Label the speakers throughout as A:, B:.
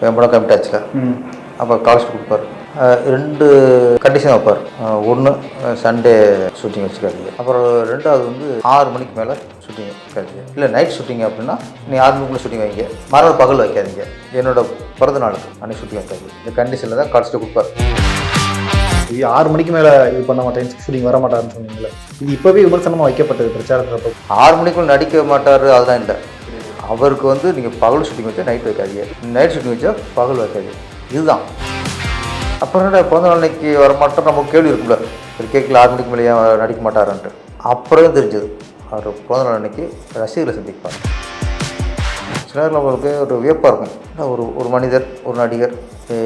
A: என் படம் கமிட் ஆச்சுல. அப்போ கால்ஸ் கொடுப்பார். 2 கண்டிஷன் வைப்பார். ஒன்று சண்டே ஷூட்டிங் வச்சுக்காதீங்க. அப்புறம் 2வது வந்து 6 மணிக்கு மேலே ஷூட்டிங் வைக்காதீங்க. இல்லை நைட் ஷூட்டிங் அப்படின்னா நீ 6 மணிக்குள்ளே ஷூட்டிங் வைங்க, மறுநாள் பகல் வைக்காதீங்க. என்னோட பிறந்த நாளுக்கு அன்றைக்கி ஷூட்டிங் வைக்காதீங்க. இந்த கண்டிஷனில் தான் கால்ஸ்ட்டு கொடுப்பார்.
B: இது 6 மணிக்கு மேலே இது பண்ண மாட்டேன், ஷூட்டிங் வர மாட்டாருன்னு சொன்னீங்களே, இது இப்போவே விமர்சனமாக வைக்கப்பட்டது பிரச்சாரத்தில்.
A: 6 மணிக்குள்ளே நடிக்க மாட்டார் அதெல்லாம் இல்லை. அவருக்கு வந்து நீங்கள் பகல் ஷூட்டிங் வச்சா நைட் வைக்காதீங்க, நைட் ஷூட்டிங் வச்சா பகல் வைக்காதீங்க, இதுதான். அப்புறம் பிறந்த நாள் அன்னைக்கு வரமாட்டோம் நமக்கு கேள்வி இருக்குல்ல, ஒரு கேட்கல 6 மணிக்கு மேலே நடிக்க மாட்டாருன்ட்டு. அப்புறம் தெரிஞ்சது அவர் பிறந்த நாள் அன்னைக்கு ரசிகர்களை சந்திப்பார். சில நேரம் நம்மளுக்கு ஒரு வியப்பாக இருக்கும், ஒரு மனிதர், ஒரு நடிகர்,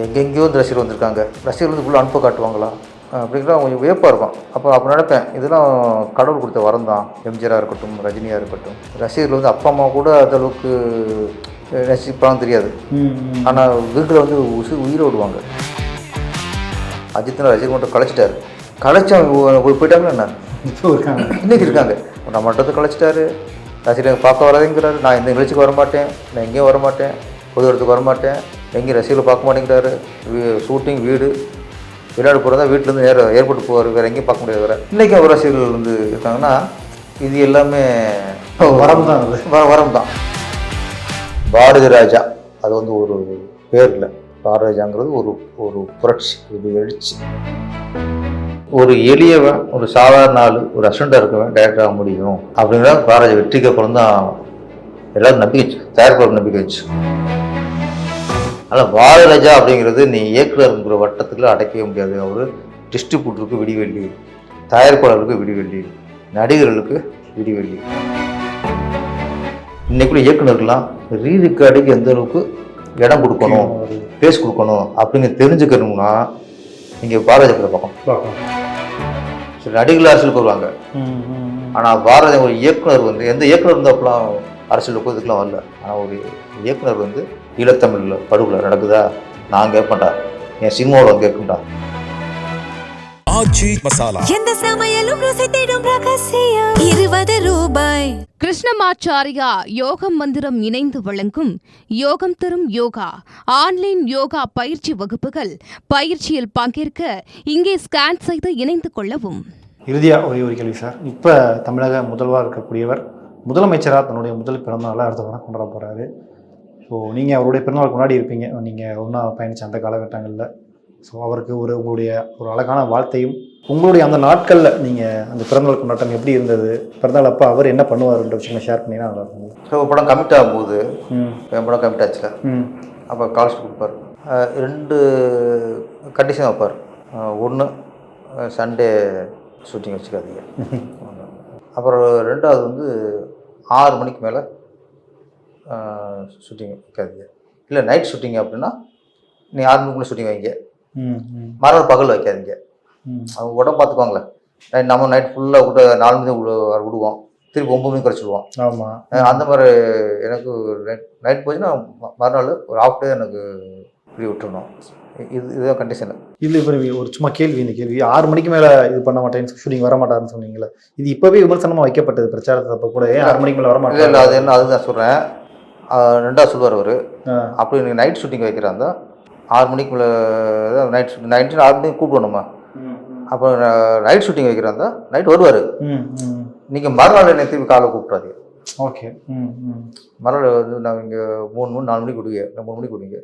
A: எங்கெங்கேயோ வந்து ரசிகர் வந்திருக்காங்க, ரசிகர் வந்து ஃபுல்லாக அனுப்ப காட்டுவாங்களா அப்படிங்கிற கொஞ்சம் வியப்பாக இருக்கும். அப்போ நினைப்பேன், இதெல்லாம் கடவுள் கொடுத்த வரம் தான். எம்ஜிஆராக இருக்கட்டும், ரஜினியாக இருக்கட்டும், ரசிகர்கள் வந்து அப்பா அம்மா கூட அந்தளவுக்கு ரசிப்பான்னு தெரியாது, ஆனால் வீட்டில் வந்து உயிரை விடுவாங்க. அஜித்னா ரசிகர் மட்டும் கலைச்சிட்டாரு, கலைச்சா போயிட்டாங்களா என்ன, இன்றைக்கி இருக்காங்க. நான் மட்டும் கலைச்சிட்டாரு, ரசிகர்கள் பார்க்க வராதுங்கிறாரு. நான் இந்த நிகழ்ச்சிக்கு வரமாட்டேன், நான் எங்கேயும் வரமாட்டேன், பொது இடத்துக்கு வரமாட்டேன், எங்கேயும் ரசிகர்கள் பார்க்க மாட்டேங்கிறாரு. ஷூட்டிங், வீடு, விளையாட போகிறதா வீட்டிலேருந்து ஏர்போர்ட் போவார், வேறு எங்கேயும் பார்க்க முடியாது. வேறு இன்றைக்கி அவர் ரசிகர்கள் வந்து இருக்காங்கன்னா இது எல்லாமே வரம் தான். வரம் தான். பாரதி ராஜா அது வந்து ஒரு பேர் இல்லை. பாரதி ராஜாங்கிறது ஒரு புரட்சி, ஒரு எழுச்சி. ஒரு எளியவன், ஒரு சாதாரண ஆள், ஒரு அசிஸ்டண்டாக இருக்கவன் டைரக்டர் ஆக முடியும் அப்படிங்கிற பாரதி வெற்றிக்கு அப்புறம் தான் எல்லாரும் நம்பிக்கை வச்சு, தயாரிப்பாளர் நம்பிக்கை வச்சு. ஆனால் பாரதிராஜா அப்படிங்கிறது நீ இயக்குனருங்கிற வட்டத்துக்குள்ள அடைக்கவே முடியாது. அவர் டிஸ்ட்ரிபியூட்டருக்கு விடிவெள்ளி, தயாரிப்பாளருக்கு விடிவெள்ளி, நடிகர்களுக்கு விடிவெள்ளி. இன்னைக்குள்ள இயக்குனருக்கெல்லாம் ரீரிகார்டுக்கு எந்த அளவுக்கு இடம் கொடுக்கணும், பேஸ் கொடுக்கணும் அப்படிங்க தெரிஞ்சுக்கணும்னா நீங்கள் பாரதிராஜா பார்க்கணும். சரி, நடிகர்கள் அரசியலுக்கு வருவாங்க, ஆனால் பாரதி ஒரு இயக்குனர் வந்து எந்த இயக்குனர் இருந்தாப்பெல்லாம் அரசியல் போகிறதுக்கெலாம் வரல. ஆனால் ஒரு இயக்குனர் வந்து ஈழத்தமிழில் படுகொலை நடக்குதா, நான் கேட்பேன்டா, என் சினிமாவில் கேட்கும்டா.
C: எந்த சமையலும் ருசி தேடும் ரகசியம் 20 ரூபாய்.
D: கிருஷ்ணமாச்சாரியா யோகம் மந்திரம் இணைந்து வழங்கும் யோகம் தரும் யோகா ஆன்லைன் யோகா பயிற்சி வகுப்புகள். பயிற்சியில் பங்கேற்க இங்கே ஸ்கேன் செய்து இணைந்து கொள்ளவும்.
B: இறுதியாக ஒரு கேள்வி சார். இப்போ தமிழக முதல்வராக இருக்கக்கூடியவர் முதலமைச்சராக தன்னுடைய முதல் பிறந்தநாளை அடுத்த வாரம் கொண்டாட போகிறாரு. ஸோ நீங்கள் அவருடைய பிறந்தநாள் கொண்டாடி இருப்பீங்க, நீங்கள் ஒன்றா பயணித்த அந்த காலகட்டங்களில். ஸோ அவருக்கு உங்களுடைய ஒரு அழகான வாழ்த்தையும், உங்களுடைய அந்த நாட்களில் நீங்கள் அந்த பிறந்தநாள் கொண்டாட்டம் எப்படி இருந்தது, பிறந்தநாள் அப்போ அவர் என்ன பண்ணுவார்ன்ற விஷயங்களை ஷேர் பண்ணிங்கன்னா நல்லா இருக்கும்.
A: ஸோ படம் கமிட் ஆகும்போது என் படம் கமிட் ஆச்சுல, அப்போ கால்ஸ் கொடுப்பார். 2 கண்டிஷன் வைப்பார். ஒன்று சண்டே ஷூட்டிங் வச்சுக்காதீங்க. அப்புறம் 2வது வந்து 6 மணிக்கு மேலே ஷூட்டிங் வைக்காதீங்க. இல்லை நைட் ஷூட்டிங் அப்படின்னா நீ 6 மணிக்குள்ளே ஷூட்டிங் வைங்க, மறுநாள் பகல் வைக்காதீங்க. அவங்க உடம்பு பார்த்துக்குவாங்களே, நம்ம நைட் ஃபுல்லாக விட்டு 4 மணி விடுவோம், திருப்பி 9 மணிக்கு குறைச்சிடுவோம்.
B: ஆமாம்,
A: அந்த மாதிரி எனக்கு நைட் போச்சுன்னா மறுநாள் ஒரு ஹாஃப் டே எனக்கு ஃப்ரீ விட்டுருணும். இதுதான் கண்டிஷனு.
B: இல்லை இப்போ ஒரு சும்மா கேள்வி, இந்த கேள்வி 6 மணிக்கு மேலே இது பண்ண மாட்டேன், ஷூட்டிங் வர மாட்டாருன்னு சொன்னீங்களே, இது இப்போவே விமர்சனமாக வைக்கப்பட்டது பிரச்சாரத்தில். அப்போ கூட 6 மணிக்கு மேலே வர மாட்டேன்.
A: இல்லை அது என்ன, அதுதான் சொல்கிறேன். 2வது சொல்லுவார் அவர். அப்படி நீங்கள் நைட் ஷூட்டிங் வைக்கிறாங்க 6 மணிக்கு மேலே நைட் ஷூட்டிங், 6 மணிக்கு கூப்பிடுவோம் நம்ம. அப்போ நைட் ஷூட்டிங் வைக்கிறாங்க நைட் வருவார். நீங்கள் மறுநாள் என்ன திருப்பி காலை கூப்பிட்றாதீங்க.
B: ஓகே.
A: மறுநாள் வந்து நான் இங்கே 3 4 மணிக்கு விடுவீங்க, 3 மணிக்கு விடுவீங்க,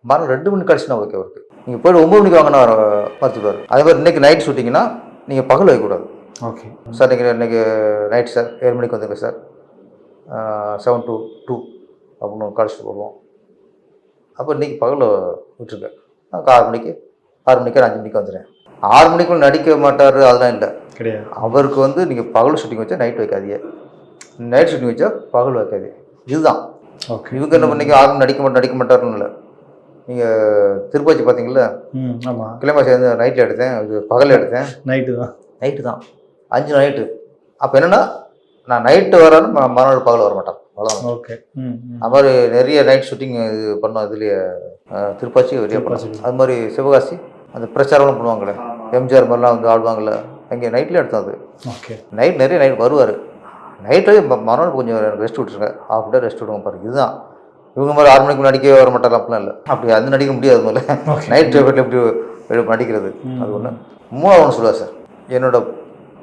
A: மறுநாள் 2 மணி கழிச்சு நான் ஓகே அவருக்கு. நீங்கள் போய்ட்டு 9 மணிக்கு வாங்கினா பார்த்துடுவார். அதே மாதிரி இன்றைக்கி நைட் ஷூட்டிங்னா நீங்கள் பகல் வைக்கக்கூடாது.
B: ஓகே
A: சார், நீங்கள் இன்றைக்கி நைட் சார் 7 மணிக்கு வந்துங்க சார், 7 to 2 அப்படின்னு கழிச்சிட்டு போடுவோம். அப்போ இன்றைக்கி பகல் விட்டுருக்கேன், நான் 6 மணிக்கு 5 மணிக்கு வந்துடுறேன். 6 மணிக்குள்ள நடிக்க மாட்டார் அதெல்லாம் இல்லை,
B: கிடையாது.
A: அவருக்கு வந்து நீங்கள் பகல் ஷூட்டிங் வச்சா நைட் வைக்காதீங்க, நைட் ஷூட்டிங் வச்சா பகல் வைக்காதீங்க, இதுதான்.
B: ஓகே.
A: இவங்க என்ன பண்ணிக்க 6 மணி நடிக்க மாட்டாருன்னு இல்லை. நீங்கள் திருப்பாச்சி பார்த்தீங்களா?
B: ஆமாம்,
A: கிளம்பி சேர்ந்து நைட்டில் எடுத்தேன், இது பகலில் எடுத்தேன். நைட்டு தான் 5 நைட்டு. அப்போ என்னென்னா நான் நைட்டு வரேன்னு மறுநாள் பகல் வர மாட்டேன், அவ்வளோதான்.
B: ஓகே.
A: அது மாதிரி நிறைய நைட் ஷூட்டிங் இது பண்ணோம். இதுலேயே திருப்பாச்சி வெளியே பண்ணோம். அது மாதிரி சிவகாசி அந்த பிரச்சாரம்லாம் பண்ணுவாங்களே, எம்ஜிஆர் மாதிரிலாம் வந்து ஆடுவாங்கள்ல, அங்கே நைட்டில் எடுத்தோம். அது
B: ஓகே.
A: நைட் வருவார். நைட்டு மறுநாள் கொஞ்சம் ரெஸ்ட் விட்டுருங்க, ஹாஃப் டே ரெஸ்ட் விடுங்க பாருங்க. இதுதான் இவங்க மாதிரி 6 மணிக்கு நடிக்கவே வர மாட்டாங்க அப்படிலாம் இல்லை. அப்படி அது நடிக்க முடியாது முதல்ல. நைட் ட்ரைவரில் எப்படி நடிக்கிறது அது ஒன்று. 3வது ஒன்று சொல்லுவார் சார், என்னோட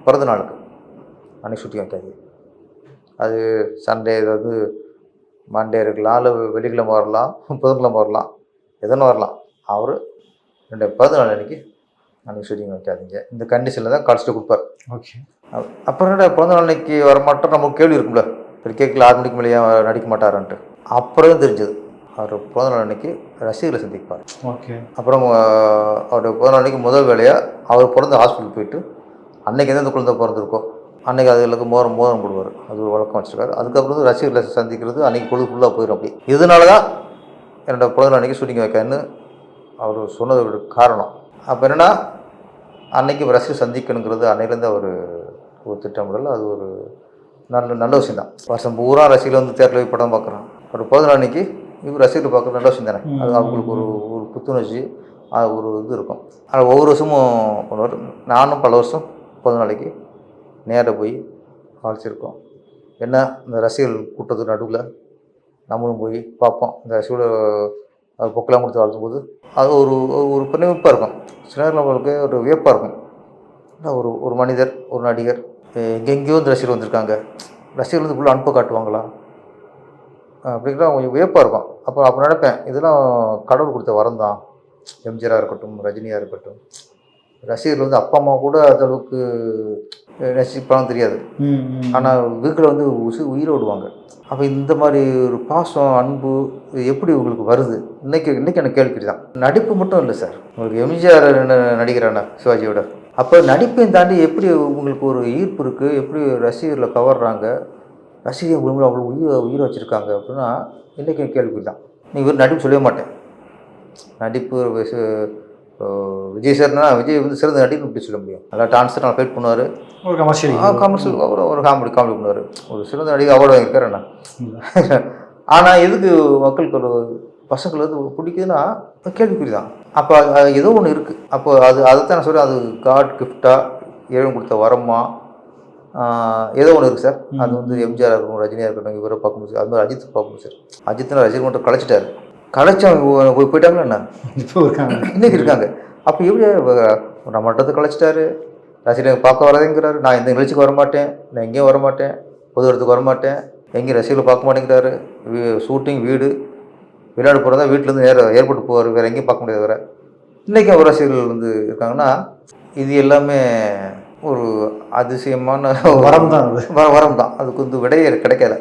A: பிறந்த நாளுக்கு அன்றைக்கி ஷூட்டிங் வைக்காது. அது சண்டே, ஏதாவது மண்டே இருக்கலாம், இல்லை வெள்ளிக்கிழமை வரலாம், புதன்கிழமை வரலாம், எதனா வரலாம். அவர் என்னுடைய பிறந்த நாள் அன்றைக்கி ஷூட்டிங் வைக்காதீங்க, இந்த கண்டிஷனில் தான் கடைசியில் கொடுப்பார்.
B: ஓகே.
A: அப்புறம் என்ன பிறந்த நாள் அன்றைக்கி வரமாட்டோம், நமக்கு கேள்வி இருக்கும்ல, கேட்கல 6 மணிக்கு மேலேயே நடிக்க மாட்டாரான்ட்டு. அப்புறம் தெரிஞ்சது அவர் பிறந்த நாள் அன்றைக்கி ரசிகர்களை சந்திப்பார்.
B: ஓகே.
A: அப்புறம் அவருடைய பிறந்த நாள் அன்றைக்கி முதல் வேலையாக அவர் பிறந்த ஹாஸ்பிட்டல் போயிட்டு அன்றைக்கி எந்தெந்த குழந்தை பிறந்திருக்கோ அன்றைக்கி அதுகளுக்கு மோதிரம் போடுவார். அது ஒரு வழக்கம் வச்சுருக்காரு. அதுக்கப்புறம் வந்து ரசிகர்களை சந்திக்கிறது அன்றைக்கி பொழுது ஃபுல்லாக போயிடும். அப்படி இதனால தான் என்னோடய பிறந்த நாள் அன்றைக்கி ஷூட்டிங் வைக்காதுன்னு அவர் சொன்னதோட காரணம். அப்போ என்னென்னா அன்றைக்கி ரசிகர் சந்திக்கணுங்கிறது அன்னையிலேருந்து அவர் ஒரு திட்டமிடல். அது ஒரு நல்ல விஷயம் தான். வருஷம் பூரா ரசிகர்கள் வந்து தேட்டரில் போய் படம் பார்க்குறான். அவர் பிறந்த நாள் அன்றைக்கி இவர் ரசிகர்கள் பார்க்குறது நல்ல விஷயம் தானே. அது அவங்களுக்கு ஒரு புத்துணர்ச்சி, அது ஒரு இது இருக்கும். அது ஒவ்வொரு வருஷமும் பண்ணுவார். நானும் பல வருஷம் பிறந்த நாளைக்கு நேராக போய் அழைச்சிருக்கோம். என்ன இந்த ரசிகர்கள் கூட்டத்துக்கு நடுவில் நம்மளும் போய் பார்ப்போம். இந்த ரசிகர்கள் பொக்கெல்லாம் கொடுத்து வளர்த்தும்போது அது ஒரு பிரமிப்பாக இருக்கும். சில நேரம் நம்மளுக்கு ஒரு வியப்பாக இருக்கும். ஒரு மனிதர், ஒரு நடிகர், எங்கெங்கேயோ இந்த ரசிகர் வந்திருக்காங்க, ரசிகர்கள் வந்து ஃபுல்லாக அனுப்ப காட்டுவாங்களா அப்படிங்கிற கொஞ்சம் வியப்பாக இருக்கும். அப்போ நினைப்பேன், இதெல்லாம் கடவுள் கொடுத்த வரம் தான். எம்ஜிஆராக இருக்கட்டும், ரஜினியாக இருக்கட்டும், ரசிகர்கள் வந்து அப்பா அம்மா கூட அந்தளவுக்கு ரசிப்பான்னு தெரியாது. ஆனால் வீட்டில் வந்து உயிரை விடுவாங்க. அப்போ இந்த மாதிரி ஒரு பாசம், அன்பு எப்படி உங்களுக்கு வருது? இன்றைக்கி எனக்கு கேள்வி தான். நடிப்பு மட்டும் இல்லை சார், உங்களுக்கு எம்ஜிஆர் நடிக்கிறானா சிவாஜியோட. அப்போ நடிப்பையும் தாண்டி எப்படி உங்களுக்கு ஒரு ஈர்ப்பு இருக்குது, எப்படி ரசிகர்களை கவர்றாங்க, ரசிகர் உங்களுக்கு அவ்வளோ உயிரை வச்சுருக்காங்க அப்படின்னா இன்றைக்கி கேள்வி தான். நீங்கள் நடிப்பு சொல்லவே மாட்டேன். நடிப்பு விஜய் சார்னா விஜய் வந்து சிறந்த நடிகை இப்படி சொல்ல முடியும். நல்லா டான்ஸர், நல்லா ஃபைட் பண்ணுவார்,
B: ஒரு கமர்ஷியல்
A: அவர் ஒரு காமெடி பண்ணுவார், ஒரு சிறந்த நடிகை அவார்டு வாங்கியிருக்காரு என்ன. ஆனால் எதுக்கு மக்களுக்கு ஒரு பசங்களுக்கு வந்து பிடிக்குதுன்னா கேள்விக்குறி தான். அப்போ ஏதோ ஒன்று இருக்குது. அப்போ அதைத்தான் நான் சொல்கிறேன், அது காட் கிஃப்டாக இறைவன் கொடுத்த வரமா ஏதோ ஒன்று இருக்குது சார். அது வந்து எம்ஜிஆர் இருக்கட்டும், ரஜினியாக இருக்கட்டும், இவரை பார்க்கணும் சார். அது மாதிரி அஜித் பார்க்கணும் சார். அஜித்னா ரசிகர் மட்டும் கலைச்சிட்டாரு. கலைச்சவங்க போயிட்டாங்களா என்ன, இப்போ இருக்காங்க, இன்றைக்கி இருக்காங்க. அப்போ எப்படி நம்ம மட்டத்தை கலைச்சிட்டாரு, ரசிகர்கள் பார்க்க வரதேங்கிறாரு. நான் எந்த நிகழ்ச்சிக்கு வரமாட்டேன், நான் எங்கேயும் வரமாட்டேன், பொது இடத்துக்கு வரமாட்டேன், எங்கேயும் ரசிகர்கள் பார்க்க மாட்டேங்கிறாரு. ஷூட்டிங், வீடு, வெளிநாடு போகிறதா வீட்டிலேருந்து ஏர்போர்ட் போவார், வேறு எங்கேயும் பார்க்க முடியாது வேறு. இன்றைக்கி அவர் ரசிகர்கள் வந்து இருக்காங்கன்னா இது எல்லாமே ஒரு அதிசயமான
B: வரம் தான்.
A: வரம் தான். அதுக்கு வந்து விடையே கிடைக்கல.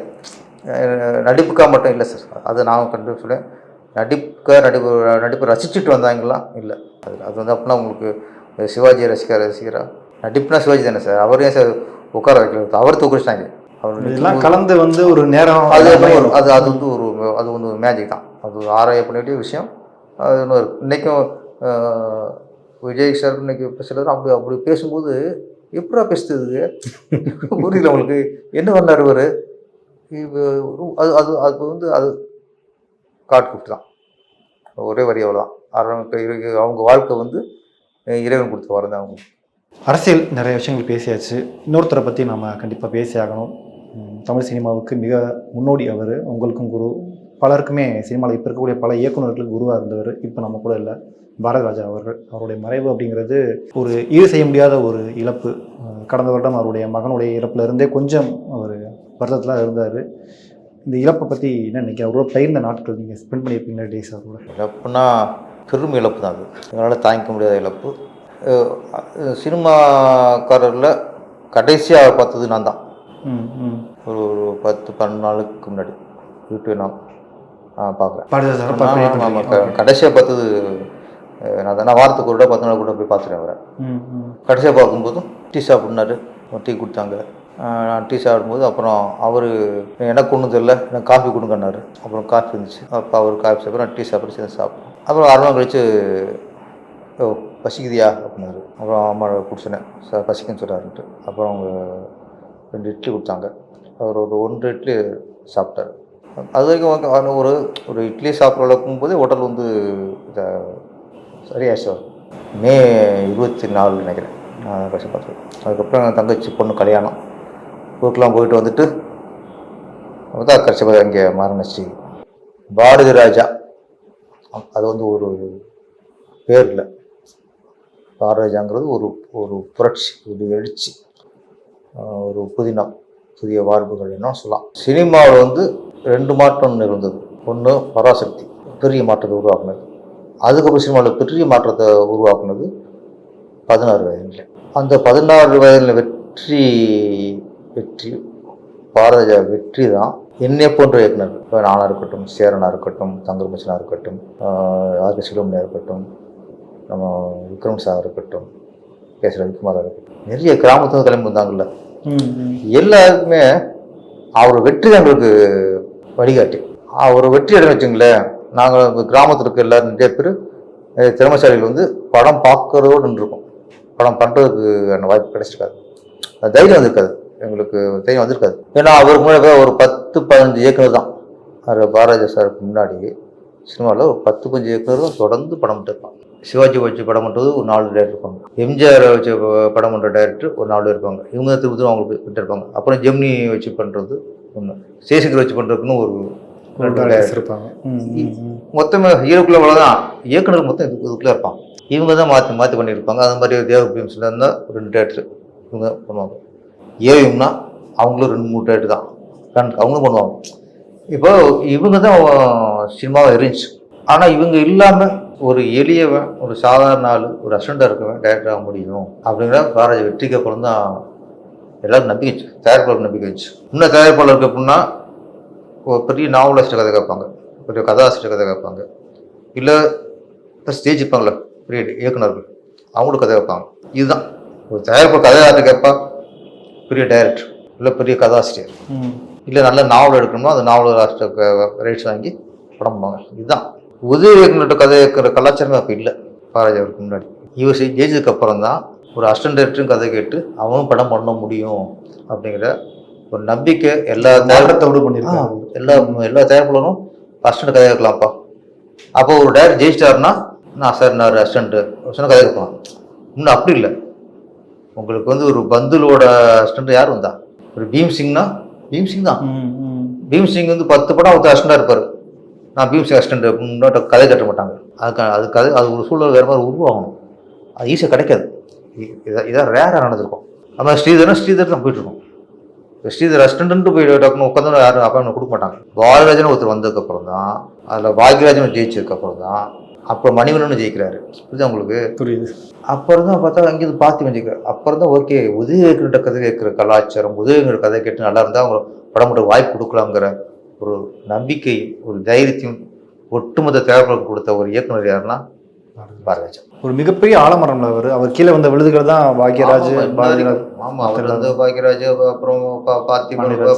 A: நடிப்புக்காக மட்டும் இல்லை சார். அதை நான் கண்டு சொல்லேன். நடிப்பை ரசிச்சுட்டு வந்தாங்கலாம் இல்லை. அது வந்து அப்படின்னா உங்களுக்கு சிவாஜி ரசிகரா நடிப்புனா சிவாஜி தானே சார். அவரையும் சார் உட்கார வைக்கல, அவர் தூக்கிச்சிட்டாங்க.
B: அவர் கலந்து வந்து ஒரு நேரம்
A: அது வந்து ஒரு மேஜிக் தான். அது ஆராய பண்ண வேண்டிய விஷயம். அது ஒன்று இருக்குது. இன்றைக்கும் விஜய் சார் இன்றைக்கி சிலர் அப்படி பேசும்போது எப்படா பேசுறது புரியல உங்களுக்கு. என்ன பண்ணார் இவர்? அது வந்து அது காட் கிஃப்ட் தான். ஒரே வரி அவ்வளோதான். அவங்க வாழ்க்கை வந்து இறைவன் கொடுத்த வரம் தான். அவங்க
B: அரசியல் நிறைய விஷயங்கள் பேசியாச்சு. இன்னொருத்தரை பற்றி நம்ம கண்டிப்பாக பேசி ஆகணும். தமிழ் சினிமாவுக்கு மிக முன்னோடி அவர், உங்களுக்கும் குரு, பலருக்குமே சினிமாவில் இப்போ இருக்கக்கூடிய பல இயக்குநர்களுக்கு குருவாக இருந்தவர். இப்போ நம்ம கூட இல்லை, பாரதிராஜா அவர்கள். அவருடைய மறைவு அப்படிங்கிறது ஒரு ஈடு செய்ய முடியாத ஒரு இழப்பு. கடந்த வருடம் அவருடைய மகனுடைய இறப்புலேருந்தே கொஞ்சம் அவர் வருத்தத்தில் இருந்தார். இந்த இழப்பை பற்றி என்ன நினைக்கிறேன்? அவரோட பயிர்ந்த நாட்கள் நீங்கள் ஸ்பெண்ட் பண்ணியிருப்பீங்களா டேஸ்? அவரோட
A: இழப்புனா பெரும் இழப்பு தான். அது என்னால் தாங்கிக்க முடியாத இழப்பு. சினிமாக்காரரில் கடைசியாக பார்த்தது நான் தான். ஒரு 10-12 நாளுக்கு முன்னாடி யூடியூப் நான் பார்க்குறேன். கடைசியாக பார்த்தது நான் தான். வாரத்துக்கு ஒரு 10 நாள் கூட போய் பார்த்துட்டேன் அவரை. கடைசியாக பார்க்கும்போதும் டீ சாப்பிட்னாரு, டீ கொடுத்தாங்க. நான் டீ சாப்பிடும்போது அப்புறம் அவர் எனக்கு ஒன்றும் தெரியல, எனக்கு காஃபி கொடுங்கன்னாரு. அப்புறம் காஃபி இருந்துச்சு. அப்போ அவர் காஃபி சாப்பிட்டு நான் டீ சாப்பிட்டு சேர்ந்து சாப்பிட்டோம். அப்புறம் 6 நாள் கழிச்சு பசிக்குதியா அப்படின்னாரு. அப்புறம் அம்மா குடிச்சினேன், பசிக்குன்னு சொல்கிறாருன்ட்டு. அப்புறம் அவங்க 2 இட்லி கொடுத்தாங்க. அவர் ஒரு 1 இட்லி சாப்பிட்டார். அது வரைக்கும் ஒரு இட்லி சாப்பிட்ற அளவுக்கும் போதே ஹோட்டல் வந்து சரியாச்சு. மே 24 நினைக்கிறேன் நான் கஷ்டம் பார்த்தேன். அதுக்கப்புறம் என் தங்கச்சி பொண்ணு கல்யாணம், ஊருக்கெலாம் போயிட்டு வந்துட்டு தான் கஷ்டப்பட இங்கே மாறினச்சு. பாரதி ராஜா அது வந்து ஒரு பேர் இல்லை. பாரதி ராஜாங்கிறது ஒரு ஒரு புரட்சி, ஒரு எழுச்சி, ஒரு புதினம், புதிய வாழ்வுகள் என்ன சொல்லலாம். சினிமாவில் வந்து 2 மாற்றம் நிகழ்ந்தது. ஒன்று பராசக்தி பெரிய மாற்றத்தை உருவாக்குனது. அதுக்கப்புறம் சினிமாவில் பெரிய மாற்றத்தை உருவாக்குனது 16 வயதில். அந்த 16 வயதில் வெற்றி பாரதிராஜா வெற்றி தான் என்னை போன்ற இயக்குனர்கள், இப்போ நானாக இருக்கட்டும், சேரனாக இருக்கட்டும், தங்கர் பச்சனாக இருக்கட்டும், ஆர் கே சுப்பிரமணியா இருக்கட்டும், நம்ம விக்ரம் சார் இருக்கட்டும், கேஸ் ரவிக்குமாராக இருக்கட்டும், நிறைய கிராமத்துல கிளம்பி வந்தாங்கல்ல, எல்லாருக்குமே அவர் வெற்றி தான் எங்களுக்கு வழிகாட்டி. அவர் வெற்றி இடம் வச்சுங்களேன். நாங்கள் கிராமத்தில் இருக்க எல்லாரும் நிறைய பேர் திறமைசாலிகள் வந்து படம் பார்க்கறதோடு நின்றுருக்கோம். படம் பண்ணுறதுக்கு அந்த வாய்ப்பு கிடைச்சிருக்காது, தைரியம் வந்திருக்காது, எங்களுக்கு தைரியம் வந்திருக்காது. ஏன்னா அவருக்கு முன்னாடி ஒரு 10-15 இயக்குனர் தான். பாரதிராஜா சாருக்கு முன்னாடி சினிமாவில் ஒரு 10-15 இயக்குனரும் தொடர்ந்து படம் பண்ணிருப்பாங்க. சிவாஜி வச்சு படம் பண்ணுறது ஒரு 4 டேரக்டர் இருப்பாங்க. எம்ஜிஆர் வச்சு படம் பண்ணுற டைரக்டர் ஒரு 4 இருப்பாங்க. இவங்க திருப்பி அவங்களுக்கு விட்டுருப்பாங்க. அப்புறம் ஜெமினி வச்சு பண்ணுறது ஒன்று, சேஷங்கர் வச்சு பண்ணுறதுக்குன்னு ஒரு
B: இருப்பாங்க.
A: மொத்தமே ஹீரோக்குள்ள அவ்வளோதான், இயக்குனர் மொத்தம் இதுக்குள்ளே இருப்பாங்க. இவங்க தான் மாற்றி பண்ணியிருப்பாங்க. அது மாதிரி தேவபிரியம்ஸில் இருந்தால் 2 டேரக்டர் இவங்க பண்ணுவாங்க. ஏவிஎம்னா அவங்களும் 2-3 டேரக்டர் தான் அவங்களும் பண்ணுவாங்க. இப்போ இவங்க தான் சினிமாவை இருந்துச்சு. ஆனால் இவங்க இல்லாமல் ஒரு எளியவன், ஒரு சாதாரண ஆள், ஒரு அசிஸ்டண்டாக இருக்கவன் டைரக்டர் ஆக முடியும் அப்படிங்கிற பாரதி வெற்றிக்கு அப்புறம் தான் எல்லாரும் நம்பிக்கை வச்சு, தயாரிப்பாளர் நம்பிக்கை வச்சு. இன்னும் தயாரிப்பாளருக்கு எப்படின்னா ஒரு பெரிய நாவலாசிரியர் கதை கேட்பாங்க, பெரிய கதாசிரியர் கதை கேட்பாங்க, இல்லை ஸ்டேஜ் இருப்பாங்களே பெரிய இயக்குனர்கள் அவங்களுக்கு கதை கேட்பாங்க. இதுதான் ஒரு தயாரிப்பாளர் கதையாளர் கேட்பா, பெரிய டைரக்டர் இல்லை பெரிய கதாசிரியர், இல்லை நல்ல நாவல் எடுக்கணும்னா அந்த நாவல் ரைட்ஸ் வாங்கி படம் பண்ணுவாங்க. இதுதான் உதவி இயக்குனர்கிட்ட கதை கேட்குற கலாச்சாரமே அப்போ இல்லை பாரதியாருக்கு முன்னாடி. இவர் ஜெயிச்சதுக்கு அப்புறம் தான் ஒரு அசிஸ்டன்ட் டைரக்டரும் கதை கேட்டு அவனும் படம் பண்ண முடியும் அப்படிங்கிற ஒரு நம்பிக்கை எல்லா
B: தயாரிப்போடு பண்ணியிருக்காங்க.
A: எல்லா தயாரிப்பாளரும் அசிஸ்டன்ட் கதை கேட்கலாம்ப்பா. அப்போ ஒரு டைரக்டர் ஜெயிச்சிட்டாருன்னா நான் சார் நான் அசிஸ்டன்ட்டு சொன்ன கதை கேட்கலாம். இன்னும் அப்படி இல்லை. உங்களுக்கு வந்து ஒரு பந்துலோட அசிஸ்டன்ட் யார் வந்தா, ஒரு பீம்சிங்னா பீம்சிங் தான். பீம்சிங் வந்து 10 படம் ஒருத்தர் அசிஸ்டண்டாக இருப்பார். நான் பீம்சிங் அசிஸ்டன்ட் முன்னோட்ட கதை கட்ட மாட்டாங்க. அது ஒரு சூழல் வேறு மாதிரி உருவாகணும். அது ஈஸியாக கிடைக்காது. இதான் ரேராக நடந்திருக்கும். அது மாதிரி ஸ்ரீதர் தான் போயிட்டுருக்கோம். ஸ்ரீதர் அசிஸ்டன்ட்டு போய் டக்குன்னு உட்காந்து யாரும் அப்பாயின்மெண்ட் கொடுக்க மாட்டாங்க. பாரதிராஜன் ஒருத்தர் வந்ததுக்கப்புறம் தான், அதில் பாக்யராஜன் ஜெயிச்சதுக்கப்புறம் தான், அப்புறம் மணிவண்ணன் ஜெயிக்கிறாரு. புரியுது உங்களுக்கு?
B: புரியுது.
A: அப்புறம் தான் பார்த்தா அங்கேருந்து பார்த்து ஜெயிக்கிறார். அப்புறம் தான் ஓகே உதவி இயக்குனர்கிட்ட கதை கேட்குற கலாச்சாரம், உதவி இயக்குனர் கதை கேட்டு நல்லா இருந்தால் அவங்க படம் மட்டும் வாய்ப்பு கொடுக்கலாங்கிற ஒரு நம்பிக்கை, ஒரு தைரியத்தையும் ஒட்டுமொத்த தயாரிப்பாளருக்கு கொடுத்த ஒரு இயக்குனர் யாருன்னா பாரதிராஜா.
B: ஒரு மிகப்பெரிய ஆலமரம்ல அவர் கீழே வந்த விழுதுகள் தான் பாக்யராஜ்.
A: ஆமாம், அவர் வந்து பாக்யராஜ், அப்புறம்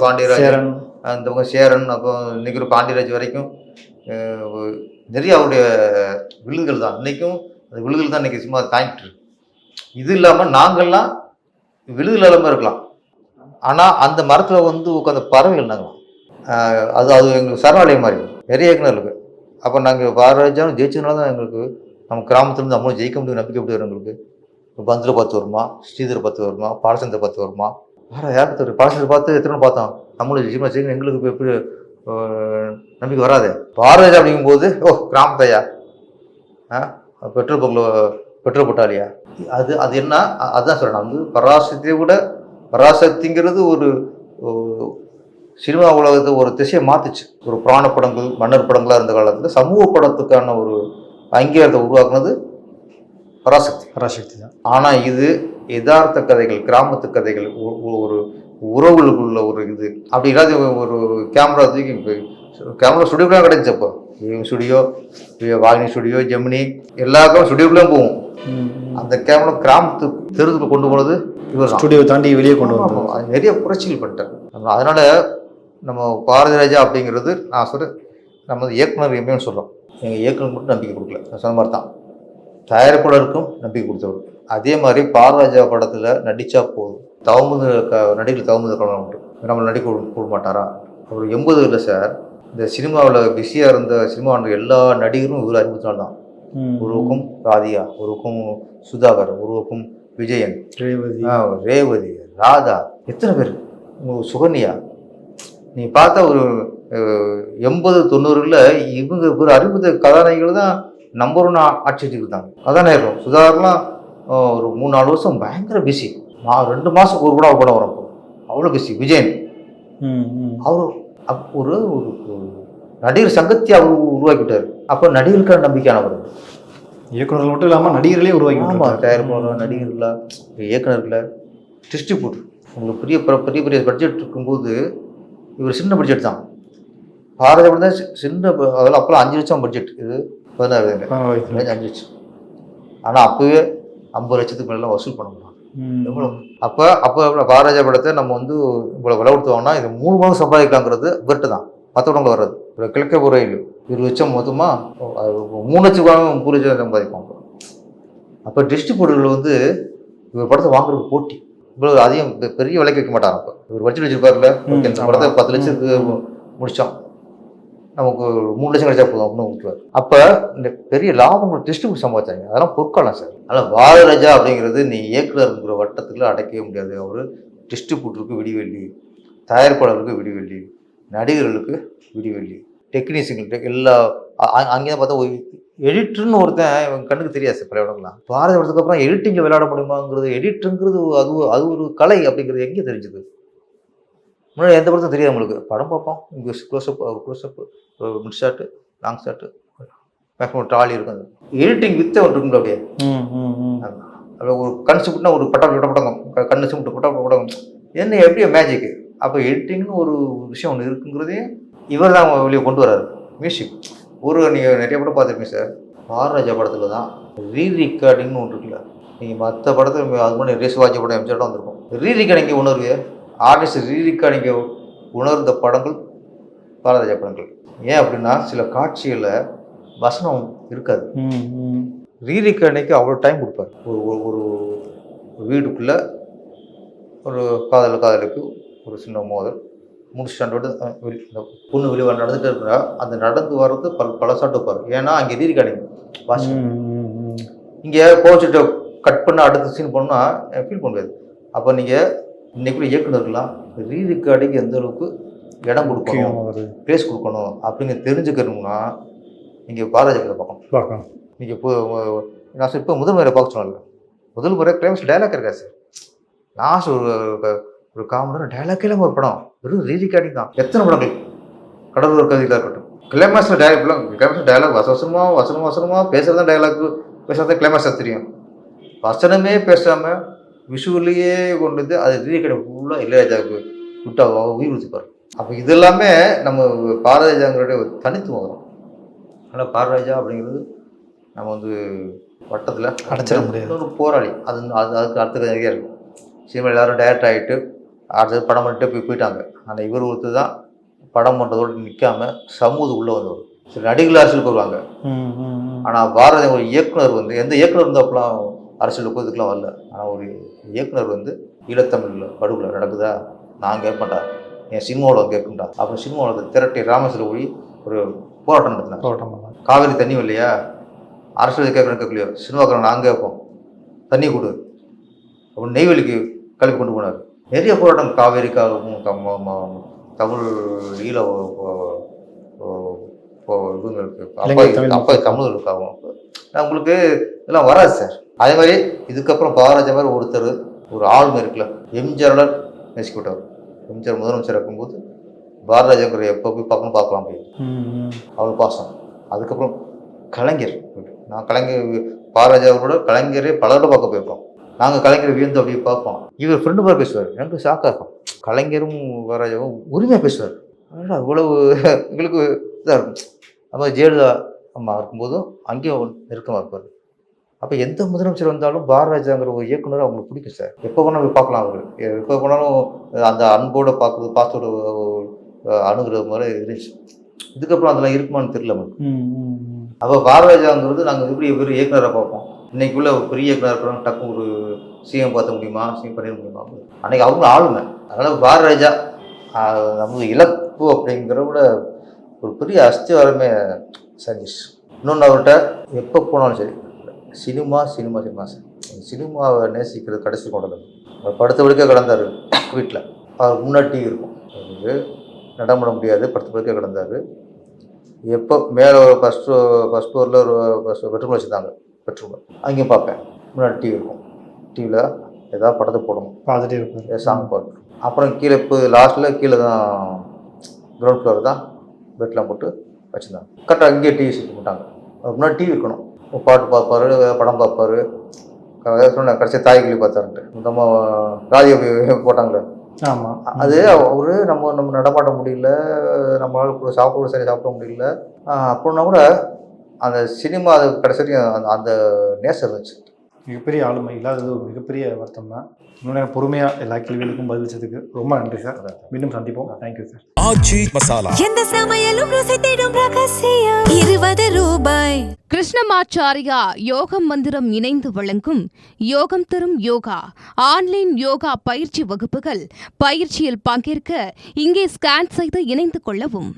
A: பாண்டியராஜன், அந்த பக்கம் சேரன், அப்புறம் இன்னைக்கு ஒரு பாண்டியராஜ் வரைக்கும் நிறைய அவருடைய விழுதுகள் தான். இன்றைக்கும் அந்த விழுதுகள் தான் இன்றைக்கி சும்மா தாங்கிட்டு இருக்கு. இது இல்லாமல் நாங்கள்லாம் விழுதுகள் இல்லாமல் இருக்கலாம், ஆனால் அந்த மரத்தில் வந்து உட்காந்த பறவைகள் நாங்கள் அது எங்களுக்கு சரணாலயம் மாதிரி நிறைய இயக்குனர் இருக்குது. அப்போ நாங்கள் பாரதிராஜாவும் ஜெயிச்சதுனால தான் எங்களுக்கு நம்ம கிராமத்துலேருந்து நம்மளும் ஜெயிக்க முடியும் நம்பிக்கை எப்படி வரும் எங்களுக்கு. பந்தில் 10 வருமா, ஸ்ரீதர் 10 வருமா, பாலச்சந்தர் 10 வருமா, வேறு யாருக்கு தெரியும்? பாலச்சந்தர் பார்த்து எத்தனை பார்த்தோம், நம்மளும் ஜெயிக்கணும் எங்களுக்கு இப்போ எப்படி நம்பிக்கை வராது. பாரதிராஜா அப்படிங்கும்போது கிராமத்தையா பெட்ரோல் போட்டாலியா, அது என்ன அதுதான் சொல்கிறேன். வந்து பராசக்தியை விட பராசக்திங்கிறது ஒரு சினிமா உலகத்தை ஒரு திசையை மாற்றுச்சு. ஒரு புராண படங்கள், மன்னர் படங்களாக இருந்த காலத்தில் சமூக படத்துக்கான ஒரு அங்கீகாரத்தை உருவாக்குனது பராசக்தி தான். ஆனால் இது யதார்த்த கதைகள், கிராமத்து கதைகள், ஒரு உறவுகளுக்குள்ள ஒரு இது அப்படி இல்லாத ஒரு கேமரா தூக்கி கேமரா ஸ்டுடியோக்குலாம் கிடைச்சி. அப்போ ஸ்டுடியோ, வாகினி ஸ்டுடியோ, ஜெமினி எல்லாருக்கும் ஸ்டுடியோக்குள்ளேயும் போகும். அந்த கேமரா கிராமத்து தெருவுக்கு கொண்டு போனது இவர்
B: ஸ்டுடியோ தாண்டி வெளியே கொண்டு வரும்.
A: அது நிறைய புரட்சிகள் பண்ணிட்டார். அதனால நம்ம பாரதிராஜா அப்படிங்கிறது நான் சொல்கிறேன், நம்ம இயக்குனர் எப்பயுமே சொல்கிறோம், எங்கள் இயக்குனர் மட்டும் நம்பிக்கை கொடுக்கல, நான் சொன்ன மாதிரி தான் தயாரிப்பாளருக்கும் நம்பிக்கை கொடுத்தவர். அதே மாதிரி பாரதிராஜா படத்தில் நடித்தா போதும், நடிகர் தவமுத கலனம் உண்டு, நம்ம நடிக்க கொடுக்க மாட்டாரா? அவர் 80 இல்லை சார், இந்த சினிமாவில் பிஸியாக இருந்த சினிமாவில் எல்லா நடிகரும் இவர் 54 தான். ஒருவருக்கும் ராதியா, ஒருவருக்கும் சுதாகர், ஒருவருக்கும் விஜயன், ரேவதி, ராதா, எத்தனை பேர், சுகன்யா. நீ பார்த்தா ஒரு 80-90களில் இவங்க ஒரு அறிமுக கதாநாயகிகள் தான் நம்பர் 1 ஆட்சி வச்சுக்கிட்டாங்க. கதாநாயகம் சுதாகர்லாம் ஒரு 3-4 வருஷம் பயங்கர பிஸி. 2 மாதத்துக்கு ஒரு கூட படம் வரும். அப்போ அவ்வளோ பிஸி. விஜயன் அவர் ஒரு ஒரு நடிகர் சங்கத்தை அவர் உருவாக்கிட்டார். அப்போ நடிகர்களுக்கான நம்பிக்கையானவர்.
B: இயக்குநர்கள் மட்டும் இல்லாமல் நடிகர்களே உருவாக்கி.
A: ஆமாம், தயாரிப்பாளர், நடிகர்களா, இயக்குநர்களை, டிஸ்ட்ரிபியூட்டர், உங்களுக்கு பெரிய பெரிய பட்ஜெட் இருக்கும்போது இவர் சின்ன பட்ஜெட் தான். பாரதி தான் சின்ன, அதெல்லாம் அப்போல்லாம் 5 லட்சம் பட்ஜெட், இது 16 5 லட்சம். ஆனால் அப்போவே 50 லட்சத்துக்கு மேலாம் வசூல் பண்ண முடியும். எவ்வளோ அப்போ பாரதிய படத்தை நம்ம வந்து இவ்வளோ விலை கொடுத்தோம்னா இது 3 மடங்கு சம்பாதிக்கலாங்கிறது இவர்கிட்ட தான். மற்றவங்க வர்றது ஒரு கிழக்க புறையில் 20 லட்சம் மொத்தமாக 3 லட்சம் 3 லட்சம் சம்பாதிப்பாங்க. அப்போ டிஸ்ட்ரிபியூட்டர்கள் வந்து இவர் படத்தை வாங்குறதுக்கு போட்டி. இவ்வளோ அதிகம் பெரிய விலைக்கு வைக்க மாட்டாங்க. அப்போ இவர் பட்ஜெட் வச்சுருப்பார்ல, இந்த படத்தை 10 லட்சத்துக்கு முடித்தோம், நமக்கு 3 லட்சம் கிடைச்சா போதும் அப்படின்னு விட்டுருவார். அப்போ இந்த பெரிய லாபங்கள் டிஸ்ட்ரிபியூட் சம்பாதிச்சாங்க. அதெல்லாம் பொற்காலம் சார். அதனால் பாரதிராஜா அப்படிங்கிறது நீ இயக்குநருங்கிற வட்டத்துக்குள்ள அடைக்கவே முடியாது. அவர் டிஸ்ட்ரிபியூட்டருக்கு விடிவெள்ளி, தயாரிப்பாளருக்கு விடிவெள்ளி, நடிகர்களுக்கு விடிவெள்ளி, டெக்னீஷியன்களுக்கு எல்லா அங்கே தான் பார்த்தா எடிட்டர்னு ஒருத்தன் இவங்க கண்ணுக்கு தெரியாது சார். பல இடங்கள்லாம் பாரதி படத்துக்கு அப்புறம் எடிட்டிங்கில் விளையாட முடியுமாங்கிறது, எடிட்டருங்கிறது அது ஒரு கலை அப்படிங்கிறது எங்கே தெரிஞ்சுது? முன்னாடி எந்த படத்தும் தெரியாது நம்மளுக்கு. படம் பார்ப்போம், இங்கே close-up, mid shot, long shot, maximum trolley இருக்கும். எடிட்டிங் வித்த ஒன்று இருக்குங்களா அப்படியே. அப்படியே ஒரு கண் சிப்பிட்னா ஒரு பட்டங்கம், கண்ணு சிப்பிட்டு பட்டங்கம், என்ன எப்படியோ மேஜிக்கு. அப்போ எடிட்டிங்னு ஒரு விஷயம் ஒன்று இருக்குங்கிறதே இவர் தான் வெளியே கொண்டு வர்றாரு. மியூசிக் நீங்கள் நிறைய படம் பார்த்துருக்கீங்க சார். பாரதிராஜா படத்தில் தான் ரீரிகார்டிங்னு ஒன்று இருக்குல்ல. நீங்கள் மற்ற படத்தில் அது மாதிரி ரேசுவாஜி படம் எம்ஜிஆர் வந்திருக்கும். ரீரிகார்டிங்க உணர்வு ஆர்டிஸ்ட் ரீரிகார்டிங்க உணர்ந்த படங்கள் பாரதிராஜா படங்கள். ஏன் அப்படின்னா சில காட்சிகளில் வசனம் இருக்காது. ரீரிகார்டிங்க்கு அவ்வளோ டைம் கொடுப்பார். ஒரு வீடுக்குள்ளே ஒரு காதலுக்கு ஒரு சின்ன மோதல் முடிச்சுட்டு பொண்ணு வெளியே நடந்துகிட்டு இருக்கிறா, அந்த நடந்து வர்றது பல ஷாட் வைப்பார். ஏன்னா அங்கே ரீரிகார்டிங் வாசிக்கும். இங்கே கோச்சிட்டு கட் பண்ண அடுத்த சீன் போனால் ஃபீல் பண்ண முடியாது. அப்போ நீங்கள் இன்னைக்குள்ள இயக்குனர்லாம் ரீரிகார்டிங் எந்த அளவுக்கு இடம் கொடுக்கணும், பிளேஸ் கொடுக்கணும் அப்படின்னு தெரிஞ்சுக்கணும்னா நீங்கள் பாரதிராஜா பார்க்கணும். நீங்கள் நான் சார் இப்போ முதல் முறை பார்க்க சொன்னல, முதல் முறை கிளைமேக்ஸ் டைலாக் இருக்கா சார். லாஸ்ட் ஒரு காமன் டைலாக்கே ஒரு படம் வெறும் ரீரிகார்டிங் தான். எத்தனை படங்கள், கடலூர் கவிதையாக இருக்கட்டும், கிளைமேக்ஸில் டைலாக் வசனமாக பேசுகிறது தான் டைலாக், பேசுகிறத கிளைமேக்ஸாக தெரியும். வசனமே பேசாமல் விஷுவலையே கொண்டு வந்து அது ரீரிகார்டிங் ஃபுல்லாக இளையராஜாவுக்கு விட்டா உயிர் ஊற்றிப்பார். அப்போ இது எல்லாமே நம்ம பாரதிராஜாங்களுடைய ஒரு தனித்துவம் வரும். அதனால் பாரதிராஜா அப்படிங்கிறது நம்ம வந்து வட்டத்தில்
B: அடைச்சிட முடியாது.
A: ஒரு போராளி. அதுக்கு அடுத்த நிறைய இருக்கும். சினிமா எல்லோரும் டைரக்ட் ஆகிட்டு அடுத்தது படம் பண்ணிட்டு போயிட்டாங்க. ஆனால் இவர் ஒருத்தர் தான் படம் பண்ணுறதோடு நிற்காமல் சமூகத்துக்கு உள்ளே வந்தவர். சில நடிகர்கள் அரசியலுக்கு வருவாங்க. ஆனால் பாரதி ஒரு இயக்குனர் வந்து எந்த இயக்குனர் வந்து அப்போலாம் அரசியலுக்கு இதுக்கெலாம் வரல. ஆனால் ஒரு இயக்குனர் வந்து ஈழத்தமிழில் படுகொலை நடக்குதா, நான் கேட்பேன்டா, என் சினிமாவில் கேட்குண்டா. அப்புறம் சினிமாவில் திரட்டி ராமேஸ்வரம் போய் ஒரு போராட்டம் நடத்தினாங்க. காவிரி தண்ணி இல்லையா, அரசியல் கேட்கலையோ, சினிமாக்காரன் நாங்கள் கேட்போம், தண்ணி கொடு அப்படின்னு நெய்வேலிக்கு கிளப்பி கொண்டு போனார். நிறைய போராட்டம் காவேரிக்காகவும் தமிழ் ஈழ இவங்களுக்கு அப்பா தமிழர்களுக்காகவும். உங்களுக்கு இதெல்லாம் வராது சார். அதே மாதிரி இதுக்கப்புறம் பாரதிராஜா மாதிரி ஒருத்தர் ஒரு ஆளுமை இருக்குல்ல, எம்ஜிஆரோட நேசிக்கப்பட்டவர். எம்ஜிஆர் முதலமைச்சர் இருக்கும்போது பாரதிராஜாங்கிற எப்போ போய் பார்க்கலாம் போய் அவர் பாசம். அதுக்கப்புறம் கலைஞர், நான் பாரதிராஜாவோட கலைஞரே பலரோட பார்க்க போயிருக்கோம். நாங்கள் கலைஞரை வியந்து அப்படியே பார்ப்போம். இவர் ஃப்ரெண்டு மாதிரி பேசுவார், எனக்கு ஷாக்காக இருக்கும். கலைஞரும் பாரதிராஜாவும் உரிமையாக பேசுவார். அதனால் அவ்வளவு எங்களுக்கு இதாக இருக்கும். அது மாதிரி ஜெயலலிதா அம்மா இருக்கும்போதும் அங்கேயும் நெருக்கமாக இருப்பார். அப்போ எந்த முதலமைச்சர் வந்தாலும் பாரதிராஜாங்கிற ஒரு இயக்குனர் அவங்களுக்கு பிடிக்கும் சார். எப்போ போனாலும் போய் பார்க்கலாம். அவர் எப்போ போனாலும் அந்த அன்போடு பார்க்குறது, பாசத்தோட அணுகிற மாதிரி இருந்துச்சு. இதுக்கப்புறம் அதெல்லாம் இருக்குமான்னு தெரியல நமக்கு. அப்போ பாரதிராஜாங்கிறது நாங்கள் எப்படி பெரிய இயக்குனரை பார்ப்போம். இன்றைக்குள்ள ஒரு பெரிய இயக்குனர் இருக்கிறோம், டக்கு ஒரு சிஎம் பார்த்த முடியுமா, சிஎம் பண்ணிட முடியுமா, அன்றைக்கி அவங்க ஆளுங்க. அதனால் பாரதிராஜா நமக்கு இழப்பு அப்படிங்கிற விட ஒரு பெரிய அஸ்திவாரமே சஜிஷ். இன்னொன்று அவர்கிட்ட எப்போ போனாலும் சரி சினிமா சார். சினிமாவை நேசிக்கிறது கடைசி கொண்டது. அவர் படுத்த வரைக்கும் கிடந்தார் வீட்டில். அவர் முன்னாடி டிவி இருக்கும். அவருக்கு நடமாட முடியாது, படுக்க கிடந்தார். எப்போ மேலே ஒரு ஃபஸ்ட் ஃப்ளோரில் ஒரு பெட்ரூம் வச்சுருந்தாங்க, பெட்ரூம் அங்கேயும் பார்ப்பேன். முன்னாடி டிவி இருக்கும், டிவியில் ஏதாவது படத்தை போடணும்,
B: பார்த்துட்டே இருப்பார்.
A: சாங் பாட்டு. அப்புறம் கீழே இப்போ லாஸ்ட்டில் கீழே தான் கிரவுண்ட் ஃப்ளோர் தான் பெட்லாம் போட்டு வச்சுருந்தாங்க. கரெக்டாக அங்கேயே டிவி சுற்ற மாட்டாங்க. அதுக்கு முன்னாடி டிவி இருக்கணும், பாட்டு பார்ப்பார், படம் பார்ப்பார். சொன்னேன் கடைசி தாய்கிளி பார்த்தாருன்ட்டு, நம்ம ராஜயோகி போட்டாங்களே,
B: ஆமாம்.
A: அது அவரு நம்ம நடமாட்ட முடியல, நம்மளால சாப்பிட சரியாக சாப்பிட முடியல அப்படின்னா கூட அந்த சினிமா அது கடைசி வரைக்கும் அந்த நேசம் இருந்துச்சு.
B: மிகப்பெரிய ஆளுமை இல்லாதது ஒரு மிகப்பெரிய வருத்தம் தான். இன்னொன்று பொறுமையாக எல்லா கேள்விகளுக்கும் பதிலளிச்சதுக்கு ரொம்ப நன்றி சார். மீண்டும் சந்திப்போம். Thank you sir.
E: ஆச்சி மசாலா.
C: எந்த சமையலும் ருசி தேடும் ரகசியம் 20 ரூபாய்.
D: கிருஷ்ணமாச்சாரியா யோகம் மந்திரம் இணைந்து வழங்கும் யோகம் தரும் யோகா ஆன்லைன் யோகா பயிற்சி வகுப்புகள். பயிற்சியில் பங்கேற்க இங்கே ஸ்கேன் செய்து இணைந்து கொள்ளவும்.